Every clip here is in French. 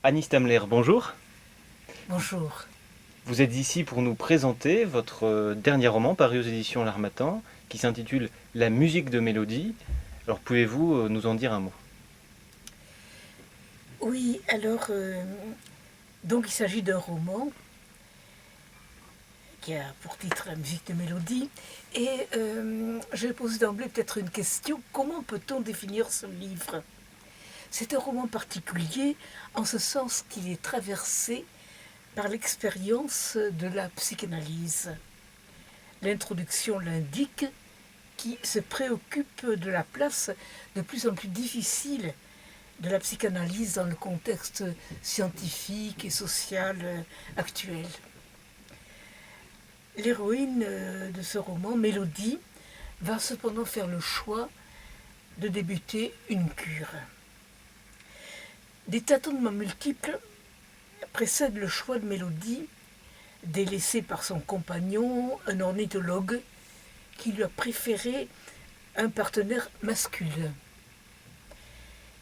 Annie Stamler, bonjour. Bonjour. Vous êtes ici pour nous présenter votre dernier roman paru aux éditions L'Harmattan qui s'intitule La musique de mélodie. Alors pouvez-vous nous en dire un mot? Oui, alors, donc il s'agit d'un roman qui a pour titre La musique de mélodie. Et je vais poser d'emblée peut-être une question. Comment peut-on définir ce livre? C'est un roman particulier en ce sens qu'il est traversé par l'expérience de la psychanalyse. L'introduction l'indique, qui se préoccupe de la place de plus en plus difficile de la psychanalyse dans le contexte scientifique et social actuel. L'héroïne de ce roman, Mélodie, va cependant faire le choix de débuter une cure. Des tâtonnements multiples précèdent le choix de Mélodie, délaissée par son compagnon, un ornithologue, qui lui a préféré un partenaire masculin.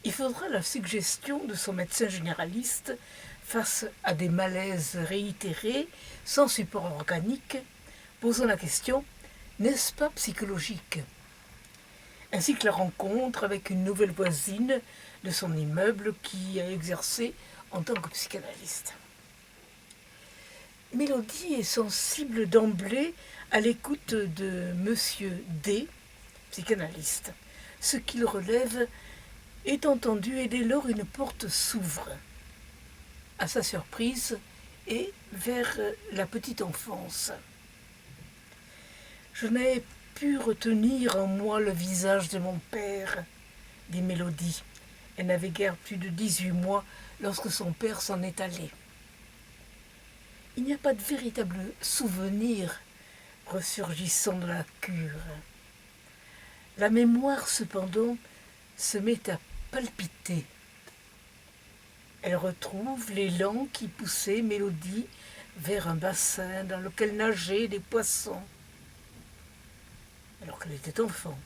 Il faudra la suggestion de son médecin généraliste face à des malaises réitérés, sans support organique, posant la question: n'est-ce pas psychologique? Ainsi que la rencontre avec une nouvelle voisine de son immeuble qui a exercé en tant que psychanalyste. Mélodie est sensible d'emblée à l'écoute de Monsieur D, psychanalyste. Ce qu'il relève est entendu et dès lors une porte s'ouvre, à sa surprise, et vers la petite enfance. Je n'ai pu retenir en moi le visage de mon père, dit Mélodie. Elle n'avait guère plus de 18 mois lorsque son père s'en est allé. Il n'y a pas de véritable souvenir ressurgissant de la cure. La mémoire, cependant, se met à palpiter. Elle retrouve l'élan qui poussait Mélodie vers un bassin dans lequel nageaient des poissons. Alors qu'elle était enfant,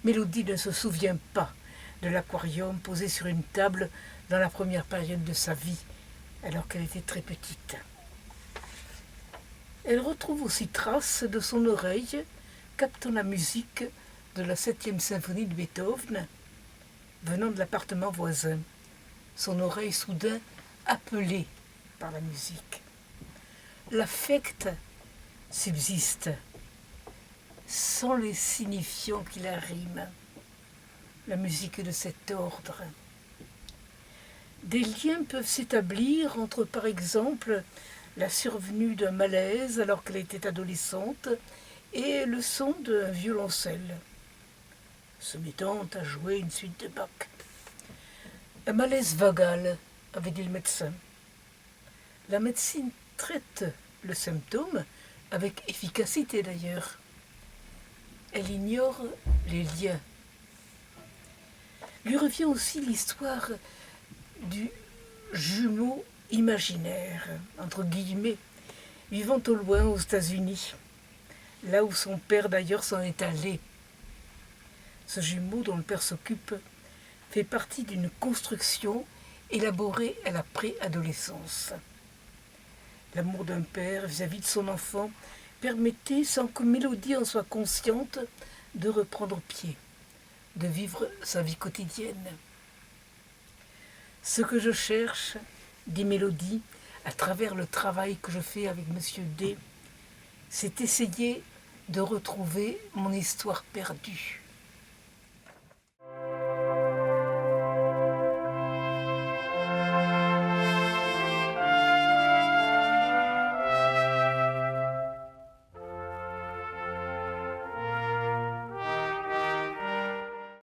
Mélodie ne se souvient pas de l'aquarium posé sur une table dans la première période de sa vie, alors qu'elle était très petite. Elle retrouve aussi trace de son oreille captant la musique de la 7e symphonie de Beethoven venant de l'appartement voisin. Son oreille soudain appelée par la musique. L'affect subsiste, sans les signifiants qui la riment. La musique de cet ordre. Des liens peuvent s'établir entre, par exemple, la survenue d'un malaise alors qu'elle était adolescente et le son d'un violoncelle se mettant à jouer une suite de Bach. Un malaise vagal, avait dit le médecin. La médecine traite le symptôme, avec efficacité d'ailleurs. Elle ignore les liens. Lui revient aussi l'histoire du jumeau imaginaire, entre guillemets, vivant au loin aux États-Unis, là où son père d'ailleurs s'en est allé. Ce jumeau dont le père s'occupe fait partie d'une construction élaborée à la préadolescence. L'amour d'un père vis-à-vis de son enfant permettait, sans que Mélodie en soit consciente, de reprendre pied, de vivre sa vie quotidienne. Ce que je cherche, dit Mélodie, à travers le travail que je fais avec Monsieur D, c'est essayer de retrouver mon histoire perdue.